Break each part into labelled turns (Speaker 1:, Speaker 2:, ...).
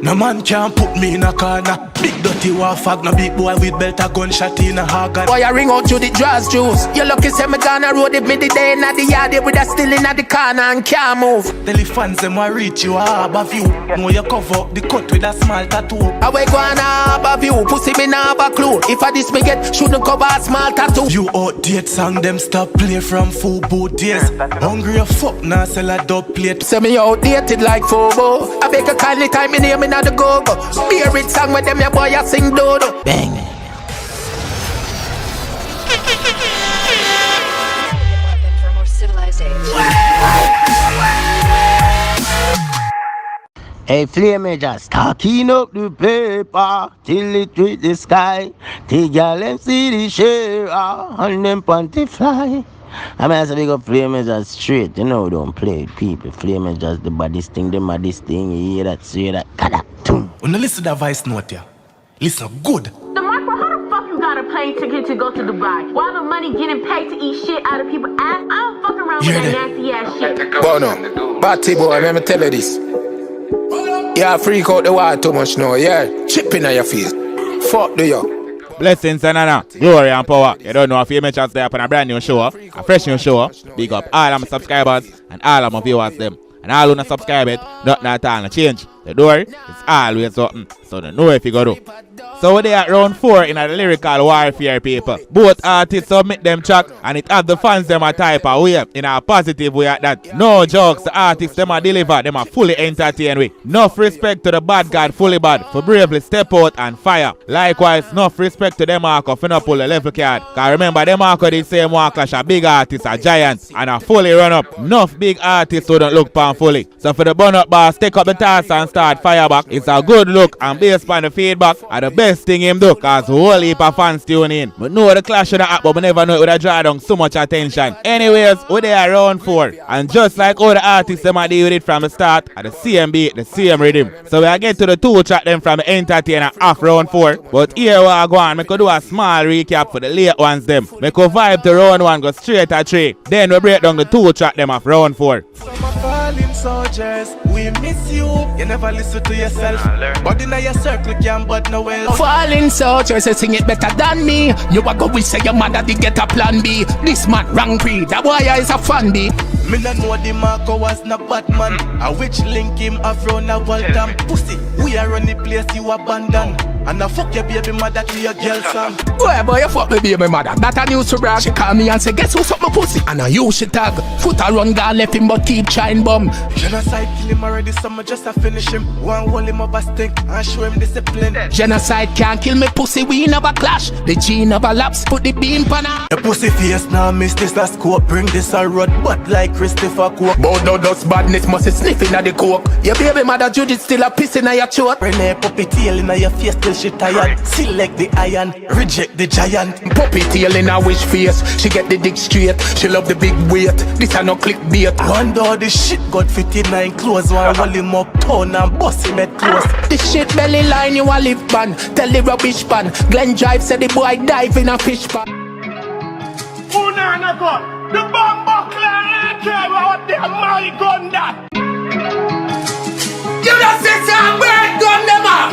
Speaker 1: No man can put me in a corner. Big dirty war fag, no big boy with belt a gunshot in a haggard.
Speaker 2: Boy, I ring out to the Edjahz juice. You lucky say me gonna road it me the day in the yard with a still in the corner and can't move.
Speaker 1: Tell the fans them I reach you a harbour view. Know you cover up the cut with a small tattoo.
Speaker 2: I we go on a harbour view, pussy me nah have a clue. If I this me get, shouldn't cover a small tattoo.
Speaker 1: You outdate song them stop play from full boot days. Hungry a fuck now sell a dub plate.
Speaker 2: Say me outdated like Fobo. I beg a kindly time me name in the go-go. Beer it song with them your boy a sing dodo. Bang.
Speaker 3: Hey, flame just stacking up the paper till it reach the sky. The girl them see the share and them panty fly. I mean, I say big up flame just straight. You know, don't play with people. Flame just the baddest thing, the maddest thing. You hear that, say that, kada, boom.
Speaker 1: When you listen to that voice note here, listen good.
Speaker 4: Demarco, how the fuck you got a plane ticket to go to Dubai? Why the money getting paid to eat shit out of people's ass? I don't fuck around with that nasty ass shit.
Speaker 2: But no, Batty boy, let me tell you this. Yeah, freak out the water too much now, yeah. Chipping on your face. Fuck do you?
Speaker 5: Blessings and honor, glory and power. You don't know if you make chance there up on a brand new show, a fresh new show. Big up all of my subscribers and all of my viewers them. And all who not subscribe it, nothing at all, no change. The door is always open, so don't know if you go do. So they are round 4 in a lyrical warfare, people. Both artists submit them track and it have the fans them a type of way, in a positive way at that. No jokes, the artists them a deliver, them a fully entertain with. Enough respect to the bad god fully bad for bravely step out and fire. Likewise, enough respect to Demarco for not pull a level card. Cause remember Demarco the same one clash a big artist, a giant, and a fully run up. Enough big artists who don't look pan fully. So for the burn up boss, take up the task and start fire back. It's a good look and based on the feedback are the best thing him do, cause whole heap of fans tune in. But know the clash should have happened, but we never know it would have drawn down so much attention. Anyways, we there round 4. And just like all the artists them a deal with it from the start, at the same beat, the same rhythm. So we get to the 2 track them from the entertainer off round 4. But here we are going, we could do a small recap for the late ones them. We could vibe to round 1, go straight at 3. Then we break down the 2 track them off round 4.
Speaker 1: Soldiers, we miss you. You never listen to yourself. But in your circle can but no well.
Speaker 2: Falling soldiers, you sing it better than me. You a go with say your mother did get a plan B. This man wrong pre, that boy is a fan B.
Speaker 1: Me no know Demarco was not Batman. A witch link him afro na Waltham. Pussy, we are on the place you abandon. And I fuck your baby mother to your girl son.
Speaker 2: Boy, you fuck my baby mother. That a news to brag. She call me and say, guess who suck my pussy? And I use she tag. Foot a run, girl left him but keep trying bum.
Speaker 1: Genocide kill him already, summer just to finish him. One hold him up a stink and show him discipline.
Speaker 2: Genocide can't kill me pussy, we never clash. The G never laps, put the beam pan her.
Speaker 1: The pussy face now miss this a scope. Bring this a rod, but like Christopher Cook.
Speaker 2: But no dust badness must be sniffing at the coke. Your baby mother Judith still a pissing at your throat.
Speaker 1: Renee puppy tail in your face till she tired. Select the iron, reject the giant.
Speaker 2: Puppy tail in her wish face. She get the dick straight, she love the big weight. This a no clickbait.
Speaker 1: One door the shit got 59 clothes. One roll him up town and bust him at close.
Speaker 2: The shit belly line you a live pan. Tell the rubbish pan. Glen Drive said the boy dive in a fish pan.
Speaker 6: The bomb buckler out there, my gun that.
Speaker 2: You just say a bird gun them up.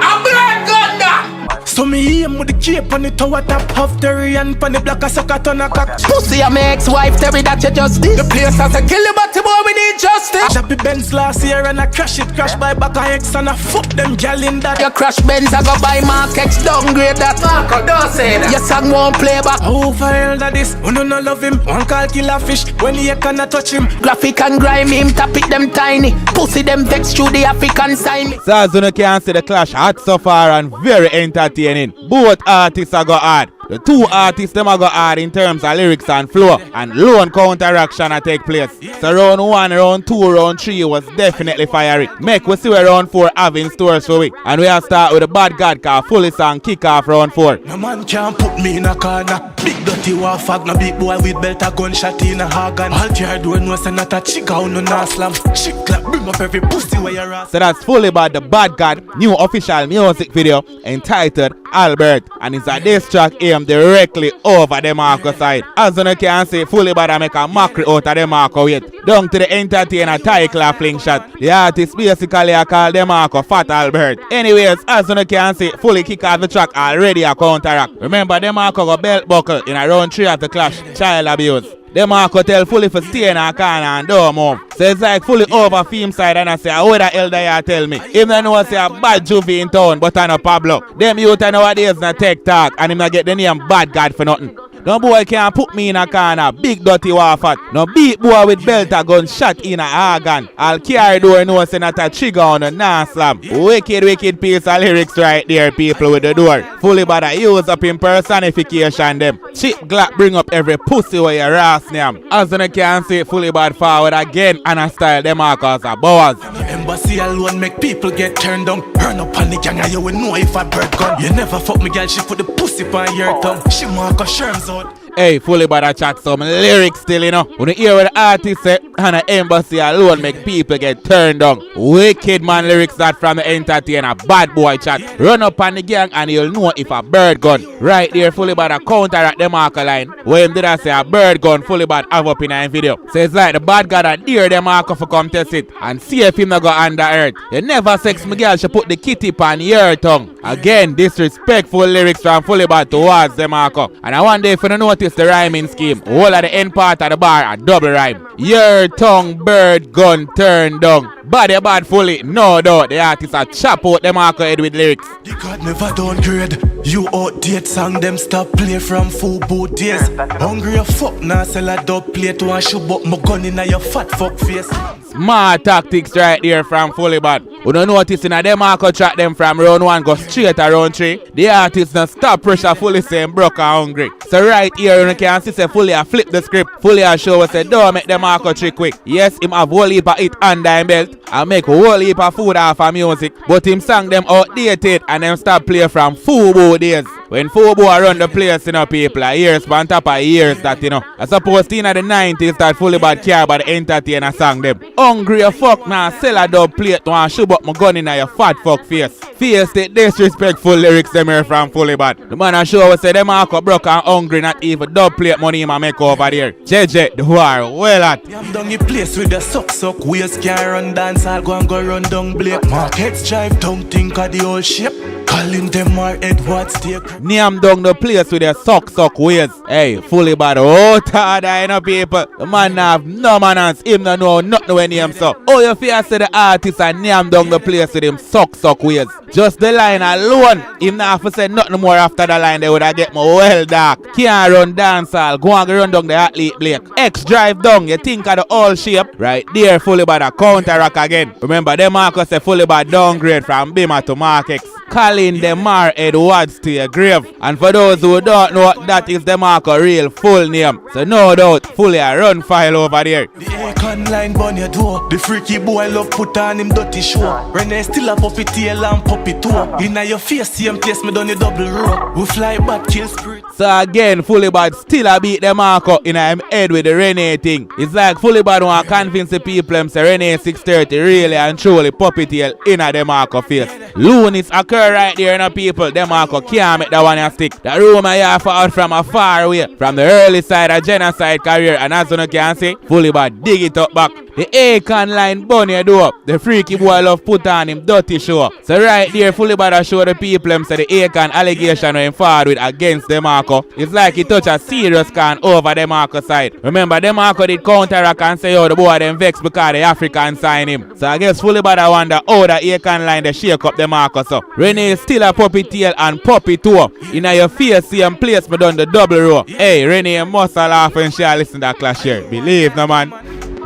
Speaker 2: A bird gun that.
Speaker 1: So me aim with the cape on the tower top. Half Terry and pan the black a sucker ton a cock.
Speaker 2: Pussy a my ex-wife Terry that you justice. The place has a kill you but the boy we need justice.
Speaker 1: Shabby Benz last year and I crash it. Crash by back a X and I fuck them gal in that.
Speaker 2: Your crash Benz I go buy Mark X downgrade that. Marco don't say that. Your song won't play back.
Speaker 1: How for hell that is? Who no love him? One call kill a fish when he cannot touch him.
Speaker 2: Graphic and grimy him tap it them tiny. Pussy them vex through the African sign.
Speaker 5: So as you can see the clash hot so far and very entertaining. Both artists are go hard. The 2 artists them are go hard in terms of lyrics and flow, and lone counteraction a take place. So round 1, round 2, round 3 was definitely fiery. Make we see where round 4 have in stores for we. And we have start with the bad god car fully song kick off round 4.
Speaker 1: No man can put me in a corner. Big dirty war fag, no big boy with belt a gunshot in a hagan. All your door no say not a chick out no na slam. Chick clap bring up every pussy where you're at.
Speaker 5: So that's fully bad the bad god new official music video entitled Albert, and it's a diss track aimed aim directly over Demarco side. As you can see, Fully Bad make a mockery out of Demarco weight. Down to the entertainer title fling shot. The artist basically call Demarco Fat Albert. Anyways, as you can see, Fully kick off the track already a counteract. Remember, Demarco got belt buckle in a round 3 of the clash. Child abuse. Demarco tell Fully for stay in a corner and don't move. So it's like Fully over theme side and I say, what the hell do you tell me? Him don't know I say a bad juvie in town, but I know Pablo. Them youth nowadays not take talk and him not get the name Bad God for nothing. No boy can't put me in a corner, big dirty waffat. No beat boy with belt a gun shot in a organ. I'll carry door no say not a trigger on a non-slam. Wicked piece of lyrics right there, people with the door. Fully Bad a use up in personification them. Chip Glock bring up every pussy where you ras name. As you can see, Fully Bad forward again and a style Demarco as a bowers.
Speaker 1: Embassy alone make people get turned down. Turn up on the gang and you will know if I bird gun. You never fuck me girl, she put the pussy on your tongue. She mark her sherms out.
Speaker 5: Hey, Fully Bad a chat some lyrics still, you know. When you hear what the artist say, and the embassy alone make people get turned down. Wicked man lyrics that from the entertainer, bad boy chat. Run up on the gang and you'll know if a bird gun. Right there, Fully Bad a counteract the marker line. Where him did I say a bird gun, Fully Bad have up in a video. So it's like the bad guy that dare the marker for come test it. And see if him not go under earth. You never sex me girl, she put the kitty on your tongue. Again, disrespectful lyrics from Fully Bad towards the marker. And I wonder if you don't notice the rhyming scheme. All of the end part of the bar a double rhyme. Your tongue, bird, gun, turn down. Bad Fully, no doubt. The artist a chop out Demarco head with lyrics.
Speaker 1: The God never downgrade. You outdate song them stop play from FUBU days. Hungry a fuck now sell a dub plate to and shoot up my gun in your fat fuck face.
Speaker 5: Smart tactics right there from Fully Bad. You don't notice in a Demarco track them from round 1 go straight to round 3. The artist not stop pressure Fully saying broke and hungry. So right here you can see say Fully a flip the script. Fully a show us say don't make Demarco trick quick. Yes, him have whole heap of it under him belt and make whole heap of food off of music. But him sang them outdated and them start play from FUBU days. When FUBU run the place, you know, people, years on top of years that, you know. I suppose in the 90s that Fully Bad care about the entertainer sang them. Hungry a fuck now, sell a dub plate to and shoot up my gun in your fat fuck face. Face the disrespectful lyrics them here from Fully Bad. The man a show us say them Marco broke and hungry, not even dub plate money him a make over there. JJ, the war, well at.
Speaker 1: I'm down the place with the suck waist can't run dance, I'll go and go run down Blake. Markets drive down, think of the old shape. Calling them our Edjahz take.
Speaker 5: Name down the place with their suck ways. Hey, Fully Bad out hard I know people. The man have no manners. Him no know nothing when him so. Oh, you fear say the artist and name down the place with him suck ways. Just the line alone. Him not have to say nothing more after the line. They would have get more well dark. Can't run dancehall. Go and run down the athlete Blake. X drive down. You think of the all shape. Right there, Fully Bad a counteract again. Remember, Demarco say Fully Bad downgrade from Bima to Mark X. Calling Demar Edjahz to your grave. And for those who don't know, that is Demarco real full name. So no doubt, Fully a run file over there.
Speaker 1: The icon line burn your door. The freaky boy love put on him dirty show. Renee still a puppy tail and puppy toe. Inna your face, same place me done the double row. We fly back, kill spirit.
Speaker 5: So again, Fully Bad still a beat Demarco in him head with the Renee thing. It's like Fully Bad want to convince the people them say Renee 630 really and truly puppy tail in a Demarco face. Loonies occur right there in the people. Demarco can't make that one a stick. The rumor you have out from a far away. From the early side of genocide career. And as you can see, Fully Bad dig it up back. The icon line burn your door. The freaky boy love put on him dirty show. So right there, Fully Bad show the people them say the icon allegation when forward with against Demarco. It's like he touch a serious can over Demarco side. Remember, Demarco did counteract and say, oh, the boy them vex because the African sign him. So I guess Fully Bad wonder how the icon line they shake up Demarco so. Renee still a puppy tail and puppy toe. In your face, same place me done the double row. Hey, Renee must laugh when she listen to that clash here. Believe no man.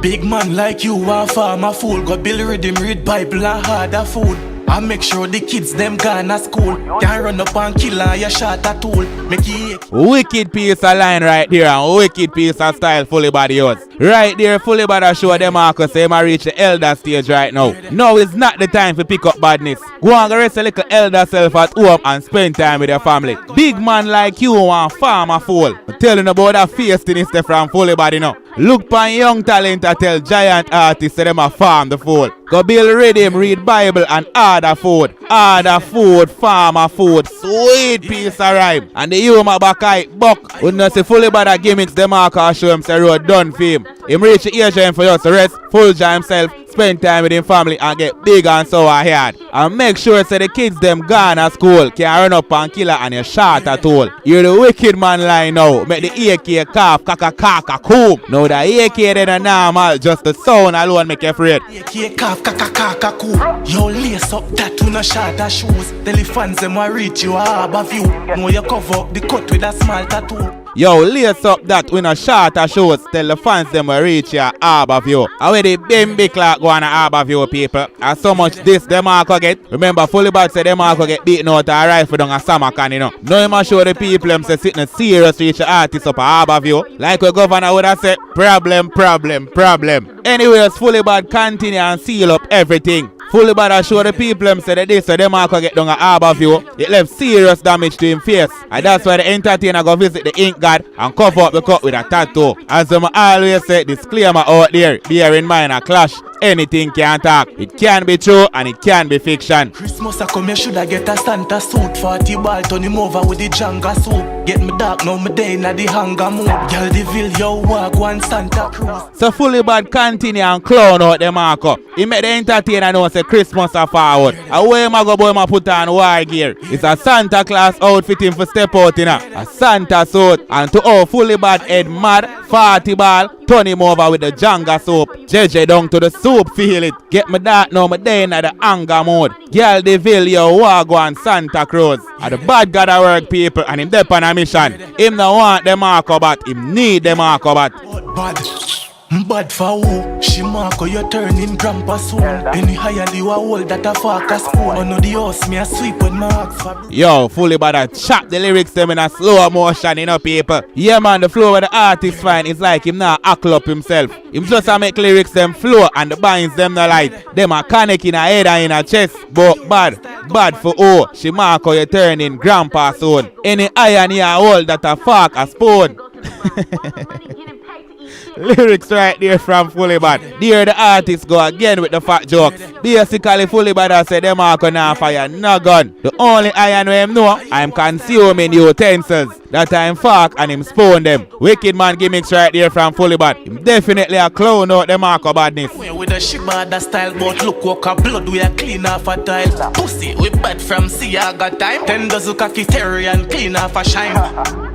Speaker 1: Big man like you a farmer fool. Go build rhythm, read Bible and harder food. I make sure the kids them gone to school. Can't run up and kill and you shot a tool. Make it
Speaker 5: wicked piece of line right there and wicked piece of style Fully Bad yours. Right there, Fully Bad show Demarco say him reach the elder stage right now. No, it's not the time to pick up badness. Go and rest a little elder self at home and spend time with your family. Big man like you want farmer fool. I'm telling about that feistiness from Fully Bad, you know. Look pan young talent I tell giant artists say them a farm the fool. Go build rhythm, read Bible and order food. Order food, farmer food. Sweet piece of rhyme. And the humor back I buck. Would not say fully bad gimmicks Demarco show him say road done for him. Him reach the Edjahz for us to rest, full joy himself, spend time with him family and get big and so hard. And make sure say the kids them gone at school can run up and kill her and you shot at all. You're the wicked man line now. Make the AK cough, kaka cool. Now the AK then a normal, just the sound alone make you afraid.
Speaker 1: AK cough, kaka cool. Yo lace up that with no short of shoes. Tell the fans them will reach you a harbor view. Now you cover up the cut with a small tattoo.
Speaker 5: Yo, lace up that with a shorter shows. Tell the fans them will reach your harbor view. And where the big clock go on a harbor view, people. And so much this Demarco get. Remember, fully bad say Demarco get beaten out a rifle down a Samarkand, you know. Now you must show the people them say sitting serious reach the artist up a harbor view. Like the governor would have said, problem. Anyways, fully bad continue and seal up everything. Fully bad I show the people them say that this so Demarco get down a harbor view. It left serious damage to him face. And that's why the entertainer go visit the ink god and cover up the cut with a tattoo. As them always say, disclaimer out there, bear in mind a clash. Anything can talk. It can be true and it can be fiction.
Speaker 1: Christmas I come, you shoulda get a Santa suit. 40 ball, turn him over with the Jenga suit. Get me dark, now me day inna the hunger mood. Girl, the Ville, yo, walk one Santa Cruz.
Speaker 5: So fully bad continue and clown out Demarco. He make the entertainer know say Christmas are forward. And where my go boy ma put on war gear. It's a Santa Claus outfit him for step out in a Santa suit. And to all fully bad head mad, 40 ball, turn him over with the Jenga soap. JJ down to the soup, feel it. Get me that now, me day in the anger mode. Girl, the Ville, yo, Wago and Santa Cruz. And the bad God work people, and him dep on a mission. Him no want Demarco, but him need Demarco, but
Speaker 1: Bad for who? She Marco, you turning grandpa soon. Any higher you a hold that a fuck a spoon. Oh no, the house me a sweep when my ask for.
Speaker 5: Yo, fully bad I chop the lyrics them in a slow motion, you know, people. Yeah, man, the flow of the artist fine is like him now ackle up himself. Him just a make lyrics them flow and the binds them no light. Them a connect in a head and in a chest. But bad for who? She Marco, you turning grandpa soon. Any iron you a hold that a fuck a spoon. Lyrics right there from Fully Bad. There the artists go again with the fat jokes. Basically Fully Bad I say Demarco now fire no gun. The only iron we him know I'm consuming utensils. That time fuck and him spawn them. Wicked man gimmicks right there from Fully Bad. Him definitely a clown out Demarco badness.
Speaker 1: With a shibada style but look walk a blood we a clean off a tile. Pussy we bad from sea I got time. 10 dozen cocky terry and clean off a shine.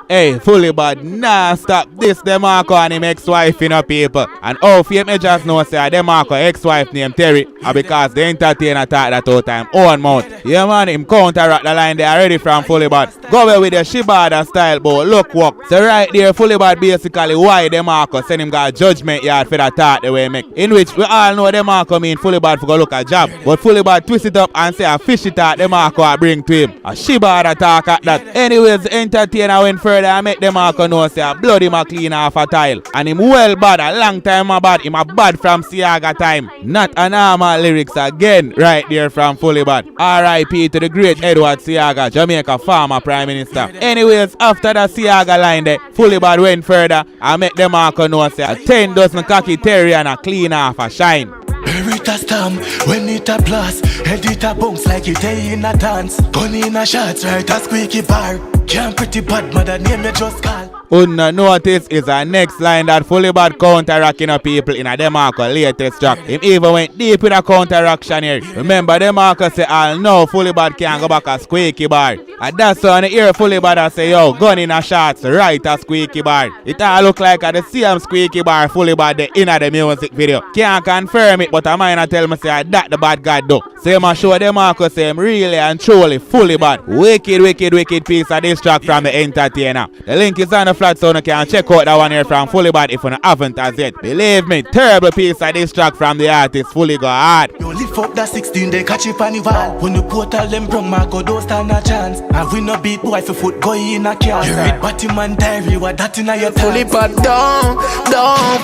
Speaker 5: Hey, Fully Bad, nah, stop this Demarco and him ex-wife, you know, people. And oh, for him, Edjahz know say Demarco ex-wife named Terry, because the entertainer thought that all time, own mouth. Yeah, man, him counteract the line they already from Fully Bad. Go away with the shibada style, but look walk. So right there, Fully Bad basically why Demarco send him got a judgment yard for that thought the way make. In which we all know Demarco mean Fully Bad for go look a job. But Fully Bad twist it up and say a fishy thought Demarco I bring to him. A shibada talk at that. Anyways, the entertainer went further and make Demarco know say a blood him a clean off a tile. And him well bad, a long time a bad. Him a bad from Siaga time. Not a normal lyrics again right there from Fully Bad. R.I.P. to the great Edward Siaga, Jamaica former Prime Minister. Anyways, after the Siaga line there, Fully Bad went further and make Demarco know say a 10 dozen cocky terry and a clean off a shine.
Speaker 1: It a stamp, when it a blast, head it a bounce like it in a dance. Gun in a shots, right a squeaky bar. Can't pretty bad, mother name you just call.
Speaker 5: Notice is a next line that Fully Bad counteracting a people in a Demarco latest track. Him even went deep in a counteraction here. Remember Demarco say I'll know Fully Bad can't go back a squeaky bar. And that's why on the ear Fully Bad I say yo, gun in a shots, right a squeaky bar. It all look like a the same squeaky bar Fully Bad the in the music video. Can't confirm it but I might tell me say that the bad guy do. So him a show Demarco say him really and truly Fully Bad. Wicked piece of this track from the entertainer. The link is on the flat so you can check out that one here from Fully Bad if you haven't as yet. Believe me, terrible piece of this track from the artist Fully go hard.
Speaker 1: You lift up that 16 they catch it on the wall. When you portal them brown Marco don't stand a chance. And we no beat boy for foot go in a car. You read Batman diary what that in a your
Speaker 2: Fully Bad don't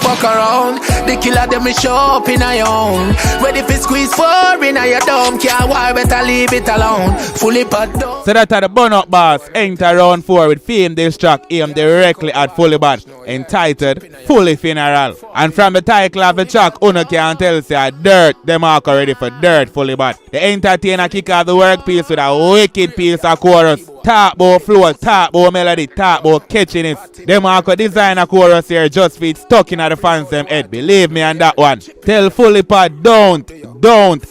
Speaker 2: fuck around. The killer them is show up in a own. Ready for squeeze 4 in a your dome. Can't why better leave it alone. Fully Bad don't.
Speaker 5: So that are the burn up boss enter round 4 with fame this track aim the directly at Fully Bad, entitled Fully Funeral. And from the title of the track, Uno can tell say dirt, Demarco ready for dirt Fully Bad. The entertainer kick off the work piece with a wicked piece of chorus. Talk about flow, talk about melody, talk about catchiness. Demarco design a chorus here just for it stuck in the fans them head. Believe me on that one. Tell Fully Bad don't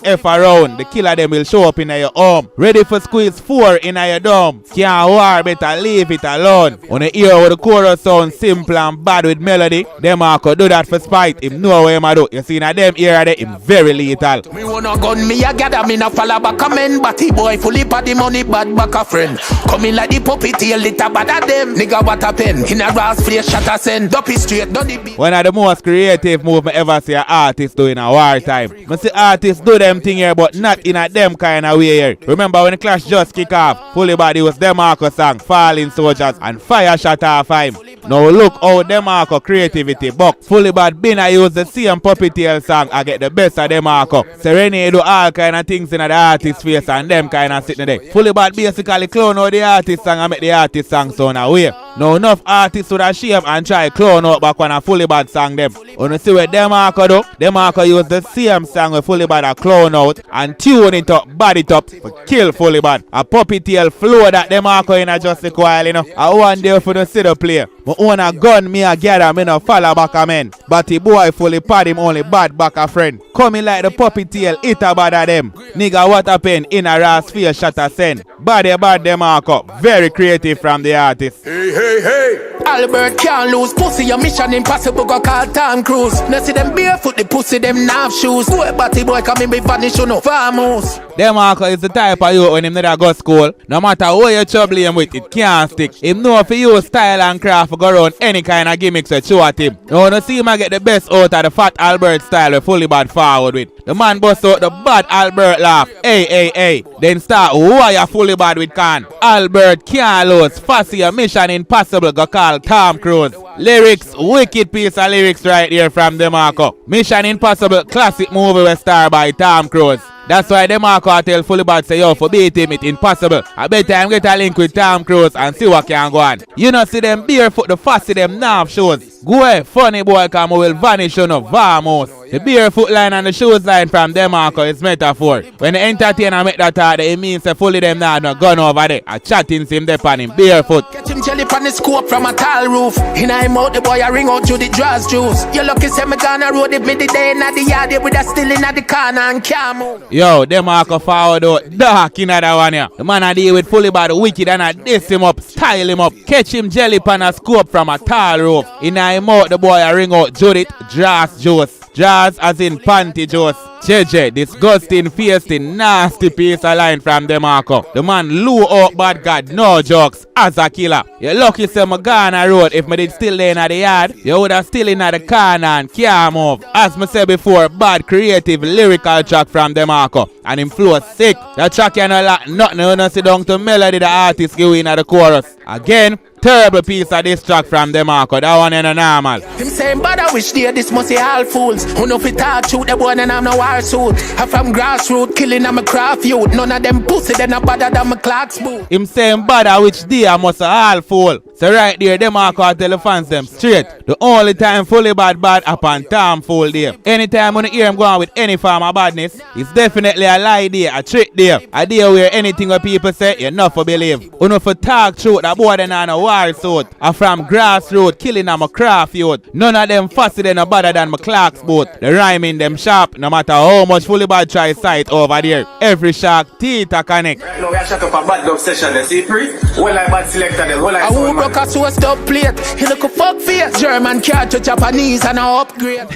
Speaker 5: F around. The killer them will show up in your home. Ready for squeeze 4 in your dome. Can't war, better leave it alone. On the ear where the chorus sound simple and bad with melody, Demarco do that for spite. Him know what him a do. You see now them ear there, him very lethal.
Speaker 2: Me wanna gun me a gather, me na follow back a men. Batty boy Fully Bad the money bad back a friend. Coming like the puppy tail, little bad at them. Nigga what a pen, in a brass flesh shot a send. Duppy straight, done the beat.
Speaker 5: One of the most creative move me ever see an artist do in a wartime. Me see artists do them thing here, but not in a them kind of way here. Remember when the clash just kick off, Fully Bad was Demarco song, Falling Soldiers, and fire shot off him. Now look how Demarco creativity buck. Fully Bad been I use the same puppy tail song, I get the best of Demarco. Serene do all kind of things in the artist face and them kind of sitting there. Fully Bad basically clone out the artist song and make the artist song sound away. Now enough artists would have shame and try clone out back when a Fully Bad song them. When you see what Demarco do, Demarco use the same song with Fully Bad a clone out and tune it up, bad it up, for kill Fully Bad. A puppy tail flow that Demarco in a just a while, you know. I one day for the sit up play. My own a gun me a gather, me no follow back a man. But the boy Fully Bad him only bad back a friend. Coming like the puppy tail, it a bad of them. Nigga what happen in a rass face shot a send. Bad Demarco, very creative from the artist.
Speaker 2: Hey. Albert can't lose pussy, your mission impossible, go call Tom Cruise. No see them barefoot, the pussy them nav shoes. Boy, batty boy come in be vanish, you know, famous.
Speaker 5: Demarco is the type of you when him never go school. No matter what you trouble him with, it can't stick. Him know if you use style and craft go around any kind of gimmicks that show at him. Now no see him get the best out of the fat Albert style with Fully Bad forward with. The man bust out the bad Albert laugh. Hey. Then start wire Fully Bad with can. Albert can't lose. Fussy a mission impossible go call Tom Cruise. Lyrics, wicked piece of lyrics right here from Demarco. Mission Impossible, classic movie was starred by Tom Cruise. That's why Demarco tell Fully Bad say yo for beat him it impossible. I bet time get a link with Tom Cruise and see what can go on. You know see them barefoot the fussy them nav shows. Go away, funny boy come will vanish you know vamos. The barefoot line and the shoes line from Demarco is metaphor. When the entertainer make that order, it means a fully them now no gun over there. A chatting him there on him barefoot.
Speaker 2: Catch him jelly on the scope from a tall roof. In him out the boy I ring out to the draws juice. You lucky say me gonna road it me the day in the yard with a still in the corner and can't move.
Speaker 5: Yo, Demarco forward out dark in that one here. The man I deal with Fully Bad wicked and I diss him up, style him up. Catch him jelly on a scope from a tall roof. In him out the boy I ring out Judith draws juice. Jazz as in panty juice. JJ, disgusting, feasting, nasty piece of line from Demarco. The man blew out bad God, no jokes, as a killer. You lucky say my Ghana road, if me did still lay in the yard, you would have still in the corner and can't move. As me said before, bad creative lyrical track from Demarco. And him flow sick. The track you know like nothing, you know sit down to melody the artist give in the chorus. Again, terrible piece of this track from Demarco. That one ain't normal.
Speaker 2: Him saying bad I wish day this must be all fools. Who know fi talk shoot the boy and I'm no war suit. I'm from grassroots killing I'm a craft youth. None of them pussy then a better than my clocks boot.
Speaker 5: Him saying bad I which day I must all fool. So right there Demarco tell the fans them straight. The only time Fully Bad upon Tom fool there. Anytime when you hear him going with any form of badness, it's definitely a lie there, a trick there. A day where anything what people say you not for believe. You know for talk truth that boy then on a war suit. I'm from grassroots killing I'm a craft youth. None of them fussy than no better than my clocks boot. The rhyming them sharp no matter how much Fully Bad try sight over there. Every shark teeth a connect.
Speaker 7: Right now we are shut up a bad dub session, you see free? Well like bad selector them, well like
Speaker 2: I won't broke a source dub plate. He look a fuck face. German cat to Japanese and a upgrade.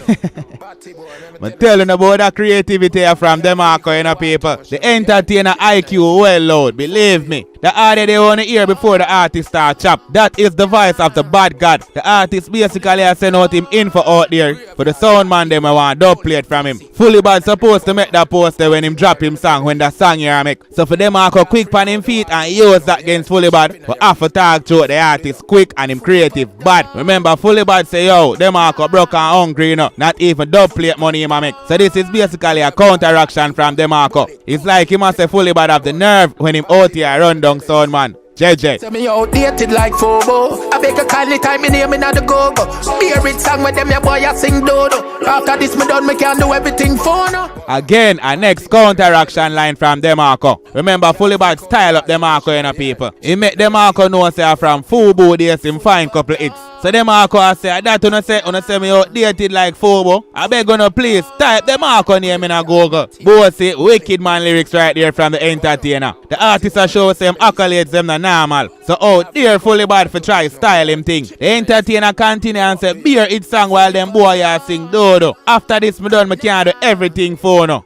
Speaker 5: I'm telling about the creativity from Demarco you know people. The entertainer IQ well loud, believe me. The audio they want to hear before the artist start chop. That is the voice of the bad God. The artist basically has sent out him info out there. For the sound man them I want dub plate from him. Fully Bad supposed to make that poster when him drop him song when that song here make. So for Demarco quick on him feet and use that against Fully Bad. But after talk to the artist quick and him creative bad. Remember Fully Bad say yo, Demarco broke and hungry you know. Not even dub plate money him a make. So this is basically a counteraction from Demarco. It's like he must say Fully Bad have the nerve when him out here run down sound man. JJ.
Speaker 2: Tell me outdated like Fobo. beg a kindly time me name in the go-go. Spirit song with them, your boy I sing dodo. After this me done, me can do everything for no.
Speaker 5: Again, a next counteraction line from Demarco. Remember, Fully Bad style up Demarco, you know, people. He make Demarco know say from Fubu days him find couple hits. So Demarco I say that you say me outdated like Fubu. I beg you please type Demarco name in a Google. Both say wicked man lyrics right there from the entertainer. The artist a show them accolades them the normal. So out there Fully Bad for try style him thing. The entertainer continue and say beer it song while them boy are sing dodo. After this me done me can do everything for no.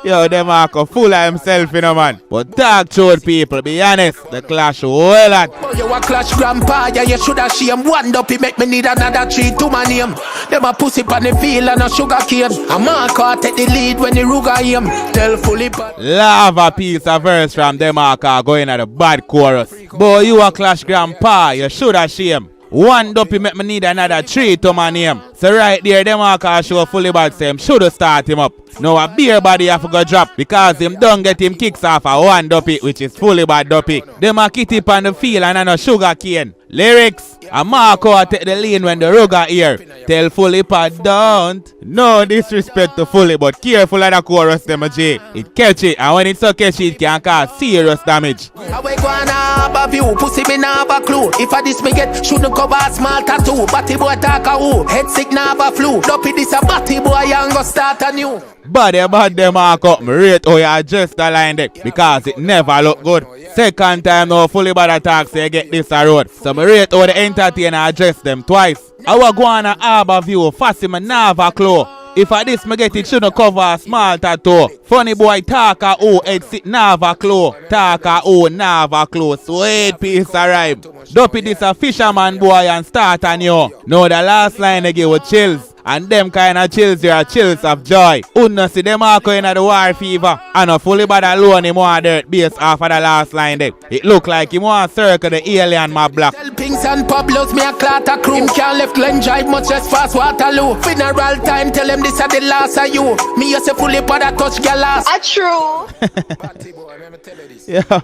Speaker 5: Yo, Demarco full of himself, you know, man. But dark showed people, be honest, the clash well at.
Speaker 2: Oh, you a clash grandpa, yeah, you shoulda shame. One up, he make me need another tree to my name. Them a pussy on the field and a sugar cane. A Marco take the lead when the Ruga him. Tell Fully Bad.
Speaker 5: Lava piece of verse from Demarco going at the bad chorus. Boy, you a clash grandpa, you shoulda shame. One dopey make me need another tree to my name. So right there, Demarco show Fully Bad say him shoulda start him up. Now a beer body have to go drop because him don't get him kicks off a one dopey, which is Fully Bad dopey. Them a kitty on the field and no sugar cane. Lyrics, a Marco take the lane when the Ruga here. Tell Fully Bad don't. No disrespect to Fully, but careful of the chorus them a J. It catch it, and when it's so catchy it can cause serious damage.
Speaker 2: I we gonna have a view, pussy me nah have a clue. If I this me get, shouldn't cover a small tattoo. Batty boy talk a who, head sick nah have a flu. Dopey this a batty boy and go start a new.
Speaker 5: Bad Demarco, me rate how you adjust the line deck because it never look good. Second time now Fully Bad attack say you get this a road. So me rate how the entertainer address them twice. I will go on a harbor view, fast me never clue. If I this me get it shouldn't cover a small tattoo. Funny boy talk a who head sit never clue. Talk a who never clue. Sweet piece of rhyme. Dopey this a fisherman boy and start a new. Now the last line they give with chills. And them kind of chills here are chills of joy. Unno see Demarco in the war fever. And a Fully Bad alone him want dirt base off of the last line there. It look like he want circle the alien mob block.
Speaker 2: Tell Pinks and Pablos me a clatter crew. Him can't left Glen Drive much less fast Waterloo. Funeral time tell him this are the last of you. Me you say Fully Bad a touch girl last.
Speaker 8: True.
Speaker 5: Yeah.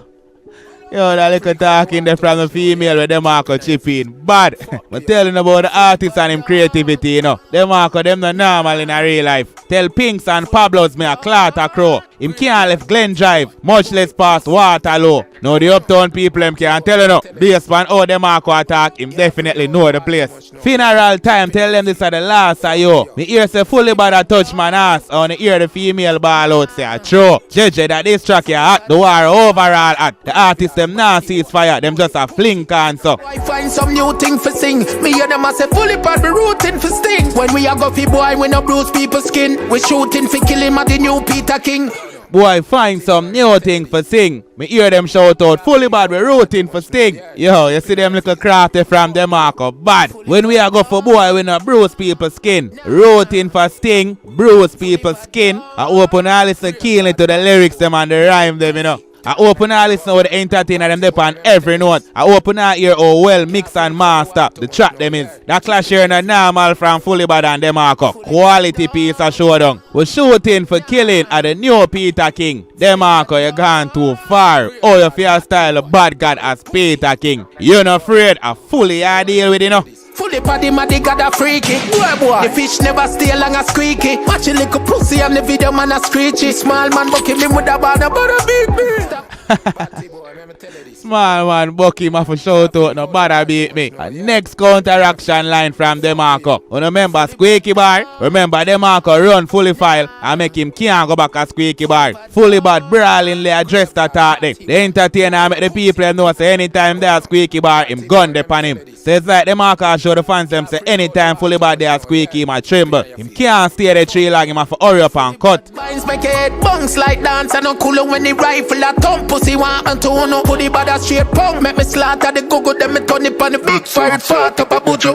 Speaker 5: Yo, that little talking there from the female with Demarco chip in. Bad. But telling about the artist and him creativity, you know. Demarco, them not normal in a real life. Tell Pinks and Pablos me a clatter crow. Him can't left Glen Drive, much less past Waterloo. Now the uptown people him can't tell you no. Based on how Demarco attack, him definitely know the place. Funeral time, tell them this are the last of you. Me hear say Fully Bad a touch man ass, and me hear the female ball out say true. JJ that this track here hot, the war overall hot. The artists them now cease fire, them just a fling can so.
Speaker 2: I find some new thing for sing. Me hear them a say Fully Bad be rooting for sting. When we a go fi boy, we no bruise people's skin. We shooting for kill him at the new Peter King.
Speaker 5: Boy, find some new thing for sing. Me hear them shout out, Fully Bad, we rooting for sting. Yo, you see them little crafty from Demarco, bad. When we a go for boy, we no bruise people's skin. Rooting for sting, bruise people's skin. I open all listen keenly to the lyrics them and the rhyme them, you know. I open all listen with the entertainer them dep on every note. I open all hear how well mix and master the track them is. That clash here no normal from Fully Bad and Demarco. Quality piece of showdown. We shooting for killing at the new Peter King. Demarco, you gone too far. Oh, you feel style of bad god as Peter King. You not afraid of Fully I deal with, you know.
Speaker 2: Fully Bad my dig got a freaky. Boy. The fish never stay long as squeaky. Watch a little pussy and the video man a screechy. Small man buck him with a bad beat me.
Speaker 5: Small man buck him off a shout out, no bother beat me. And next counteraction line from Demarco. You remember Squeaky Bar? Remember Demarco run Fully file and make him can't go back a Squeaky Bar. Fully Bad brawlingly address the talk there. The entertainer make the people know say anytime there Squeaky Bar, him gun dep on him. Says like Demarco show the fans them say anytime Fully Bad there Squeaky him a tremble. Him can't stay the tree long, him have to hurry up and cut.
Speaker 2: Minds make head bounce like dance and no cool when the rifle a thump pussy want and to no Fully Bad a straight pump. Make me slaughter the go them me turn it on the big fire fart up a bujo.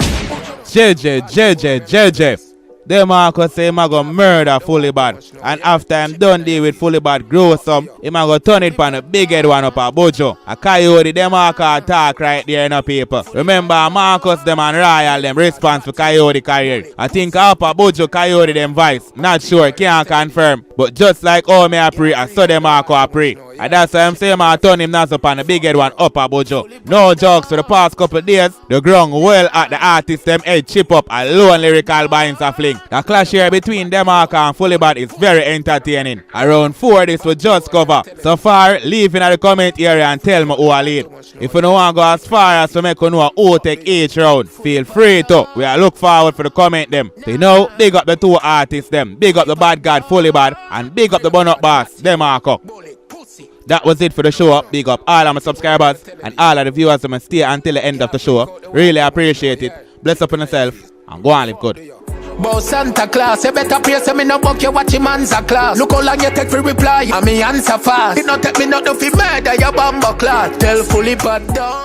Speaker 5: JJ. Demarco say him a go murder Fully Bad. And after him done deal with Fully Bad grow some, him a go turn it pan a big head one up a Bojo. A Coyote Demarco attack right there in the paper. Remember Marcus them and Royal them response for Coyote career. I think up a Bojo Coyote them vice. Not sure, can't confirm. But just like all me a pray, I saw Demarco a pray. And that's why I'm saying I turn him now up on the big head one up a Bojo. No jokes for the past couple of days. The ground well at the artist them head chip up a lone lyrical binds a fling. The clash here between Demarco and Fully Bad is very entertaining. Around 4 this will just cover. So far, leave in the comment area and tell me who I lead. If you don't want to go as far as to make you know who take each round, feel free to. We are look forward for the comment them. So you know, big up the two artists them. Big up the bad god Fully Bad and big up the bun up boss Demarco. That was it for the show. Big up all of my subscribers and all of the viewers that stay until the end of the show. Really appreciate it. Bless up on yourself and go and live good.
Speaker 2: Bow Santa Claus, you better pay so me no buck you watch him answer class. Look how long you take for reply, and me answer fast. It not take me not to fi murder your bumbo class. Tell Fully Bad down.